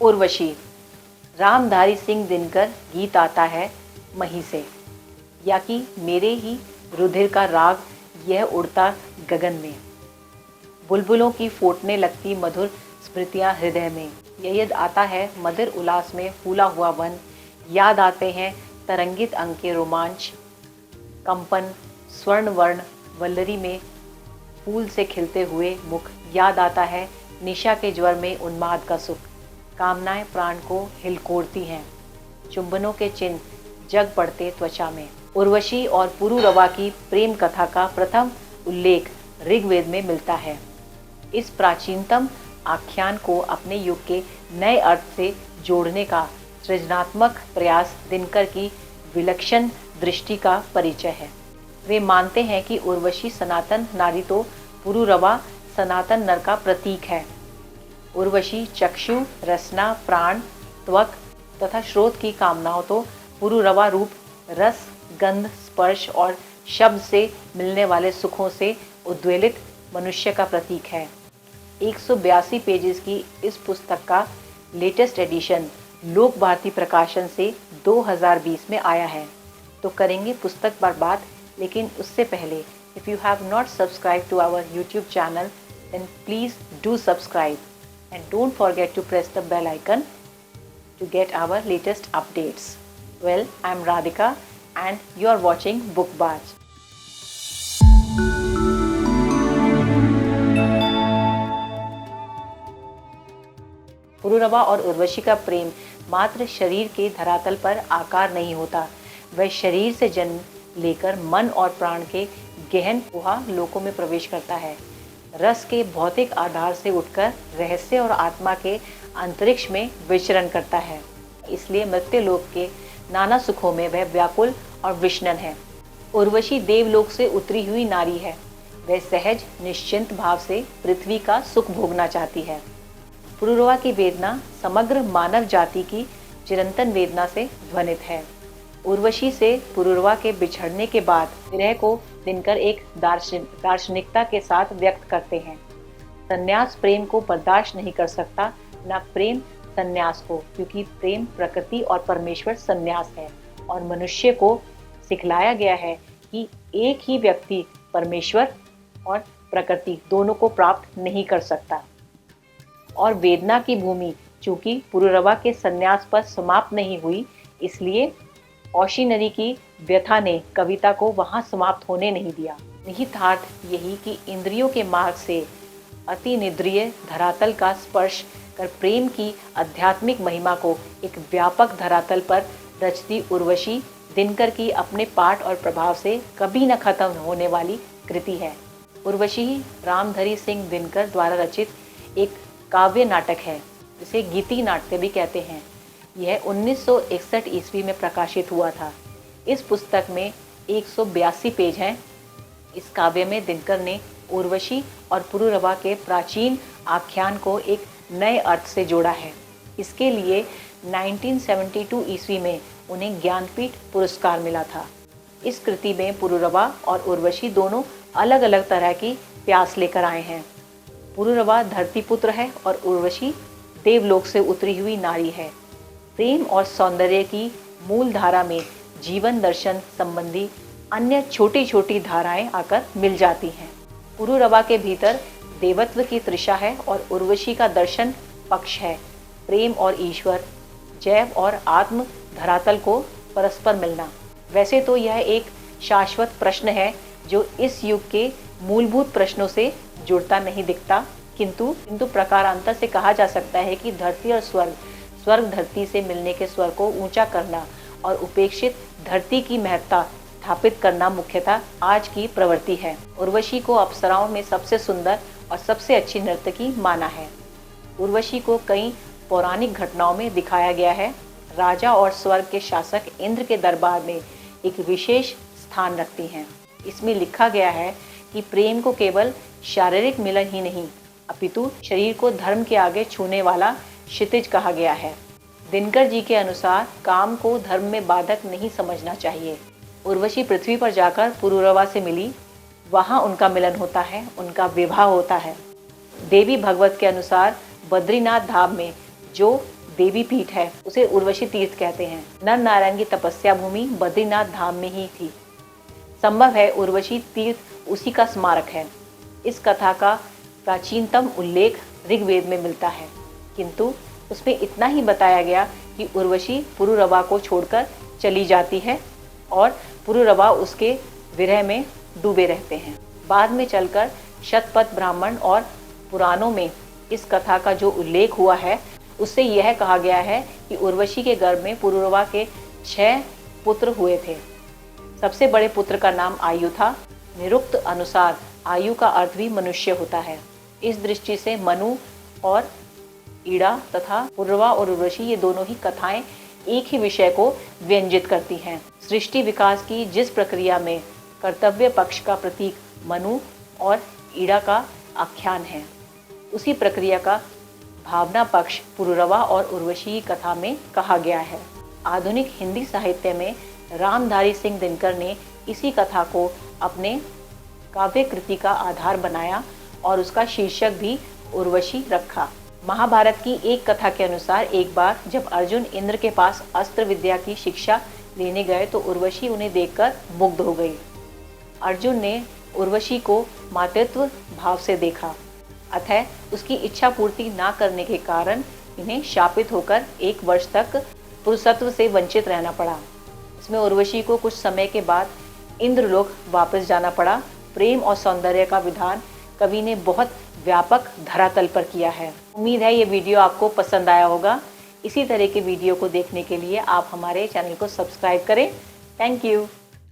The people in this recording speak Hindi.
उर्वशी। रामधारी सिंह दिनकर गीत आता है मही से, या कि मेरे ही रुधिर का राग यह उड़ता गगन में। बुलबुलों की फूटने लगती मधुर स्मृतियां हृदय में। यह आता है मधुर उल्लास में फूला हुआ वन। याद आते हैं तरंगित अंग के रोमांच, कंपन, स्वर्ण वर्ण वल्लरी में फूल से खिलते हुए मुख। याद आता है निशा के ज्वर में उन्माद का सुख। कामनाएं प्राण को हिलकोरती हैं, चुंबनों के चिन्ह जग पड़ते त्वचा में। उर्वशी और पुरुरवा की प्रेम कथा का प्रथम उल्लेख ऋग्वेद में मिलता है। इस प्राचीनतम आख्यान को अपने युग के नए अर्थ से जोड़ने का सृजनात्मक प्रयास दिनकर की विलक्षण दृष्टि का परिचय है। वे मानते हैं कि उर्वशी सनातन नारी तो पुरुरवा सनातन नर का प्रतीक है। उर्वशी चक्षु, रसना, प्राण, त्वक तथा श्रोत की कामनाओं तो पुरुरवा रूप रस, गंध, स्पर्श और शब्द से मिलने वाले सुखों से उद्वेलित मनुष्य का प्रतीक है। 182 पेजेस की इस पुस्तक का लेटेस्ट एडिशन लोक भारती प्रकाशन से 2020 में आया है। तो करेंगे पुस्तक पर बात, लेकिन उससे पहले if you have not subscribe to our YouTube channel then please do subscribe and don't forget to press the bell icon to get our latest updates. Well, I'm Radhika and you are watching Bookbaj. Pururava और उर्वशी का प्रेम मात्र शरीर के धरातल पर आकार नहीं होता, वह शरीर से जन्म लेकर मन और प्राण के गहन गुहा लोकों में प्रवेश करता है। रस के भौतिक आधार से उठकर रहस्य और आत्मा के अंतरिक्ष में विचरण करता है। इसलिए मृत्युलोक के नाना सुखों में वह व्याकुल और विष्णन है। उर्वशी देवलोक से उतरी हुई नारी है। वह सहज निश्चिंत भाव से पृथ्वी का सुख भोगना चाहती है। पुरुरवा की वेदना समग्र मानव जाति की चिरंतन वेदना से ध्वनित है। उर्वशी से पुरुरवा के बिछड़ने के बाद विरह को दिनकर एक दार्शनिकता के साथ व्यक्त करते हैं। संन्यास प्रेम को बर्दाश्त नहीं कर सकता, न प्रेम संन्यास को, क्योंकि प्रेम प्रकृति और परमेश्वर संन्यास है और मनुष्य को सिखलाया गया है कि एक ही व्यक्ति परमेश्वर और प्रकृति दोनों को प्राप्त नहीं कर सकता। और वेदना की भूमि चूंकि पुरुरवा के संन्यास पर समाप्त नहीं हुई, इसलिए औशीनरी की व्यथा ने कविता को वहां समाप्त होने नहीं दिया। निहितार्थ यही कि इंद्रियों के मार्ग से अति निद्रिय धरातल का स्पर्श कर प्रेम की आध्यात्मिक महिमा को एक व्यापक धरातल पर रचती उर्वशी दिनकर की अपने पाठ और प्रभाव से कभी न खत्म होने वाली कृति है। उर्वशी रामधारी सिंह दिनकर द्वारा रचित एक काव्य नाटक है, जिसे गीति नाट्य भी कहते हैं। यह 1961 ईस्वी में प्रकाशित हुआ था। इस पुस्तक में 182 पेज हैं। इस काव्य में दिनकर ने उर्वशी और पुरुरवा के प्राचीन आख्यान को एक नए अर्थ से जोड़ा है। इसके लिए 1972 ईस्वी में उन्हें ज्ञानपीठ पुरस्कार मिला था। इस कृति में पुरुरवा और उर्वशी दोनों अलग अलग तरह की प्यास लेकर आए हैं। पुरुरवा धरतीपुत्र है और उर्वशी देवलोक से उतरी हुई नारी है। प्रेम और सौंदर्य की मूल धारा में जीवन दर्शन संबंधी अन्य छोटी छोटी धाराएं आकर मिल जाती हैं। पुरुरवा के भीतर देवत्व की तृषा है और उर्वशी का दर्शन पक्ष है प्रेम और ईश्वर, जैव और आत्म धरातल को परस्पर मिलना। वैसे तो यह एक शाश्वत प्रश्न है जो इस युग के मूलभूत प्रश्नों से जुड़ता नहीं दिखता, किंतु प्रकारांतर से कहा जा सकता है कि धरती और स्वर्ग धरती से मिलने के स्वर को ऊंचा करना और उपेक्षित धरती की महत्ता स्थापित करना मुख्यतः आज की प्रवृत्ति है। उर्वशी को अप्सराओं में सबसे सुंदर और सबसे अच्छी नर्तकी माना है। उर्वशी को कई पौराणिक घटनाओं में दिखाया गया है। राजा और स्वर्ग के शासक इंद्र के दरबार में एक विशेष स्थान रखती हैं। इसमें लिखा गया है कि प्रेम को केवल शारीरिक मिलन ही नहीं, अपितु शरीर को धर्म के आगे छूने वाला क्षितिज कहा गया है। दिनकर जी के अनुसार काम को धर्म में बाधक नहीं समझना चाहिए। उर्वशी पृथ्वी पर जाकर पुरुरवा से मिली, वहां उनका मिलन होता है, उनका विवाह होता है। देवी भगवत के अनुसार बद्रीनाथ धाम में जो देवी पीठ है उसे उर्वशी तीर्थ कहते हैं। नर नारायण की तपस्या भूमि बद्रीनाथ धाम में ही थी। संभव है उर्वशी तीर्थ उसी का स्मारक है। इस कथा का प्राचीनतम उल्लेख ऋग्वेद में मिलता है, किंतु उसमें इतना ही बताया गया कि उर्वशी पुरुरवा को छोड़कर चली जाती है और पुरुरवा उसके विरह में डूबे रहते हैं। बाद में चलकर शतपथ ब्राह्मण और पुराणों में इस कथा का जो उल्लेख हुआ है उससे यह कहा गया है कि उर्वशी के गर्भ में पुरुरवा के 6 पुत्र हुए थे। सबसे बड़े पुत्र का नाम आयु था। निरुक्त अनुसार आयु का अर्थ भी मनुष्य होता है। इस दृष्टि से मनु और ईड़ा तथा पुरुरवा और उर्वशी ये दोनों ही कथाएं एक ही विषय को व्यंजित करती हैं। सृष्टि विकास की जिस प्रक्रिया में कर्तव्य पक्ष का प्रतीक मनु और ईड़ा का आख्यान है, उसी प्रक्रिया का भावना पक्ष पुरुरवा और उर्वशी की कथा में कहा गया है। आधुनिक हिंदी साहित्य में रामधारी सिंह दिनकर ने इसी कथा को अपने काव्य कृति का आधार बनाया और उसका शीर्षक भी उर्वशी रखा। महाभारत की एक कथा के अनुसार एक बार जब अर्जुन इंद्र के पास अस्त्र विद्या की शिक्षा लेने गए तो उर्वशी उन्हें देखकर मुग्ध हो गई। अर्जुन ने उर्वशी को मातृत्व भाव से देखा, अतः उसकी इच्छा पूर्ति ना करने के कारण इन्हें शापित होकर 1 वर्ष तक पुरुषत्व से वंचित रहना पड़ा। इसमें उर्वशी को कुछ समय के बाद इंद्रलोक वापस जाना पड़ा। प्रेम और सौंदर्य का विधान कवि ने बहुत व्यापक धरातल पर किया है। उम्मीद है ये वीडियो आपको पसंद आया होगा। इसी तरह के वीडियो को देखने के लिए आप हमारे चैनल को सब्सक्राइब करें। Thank you.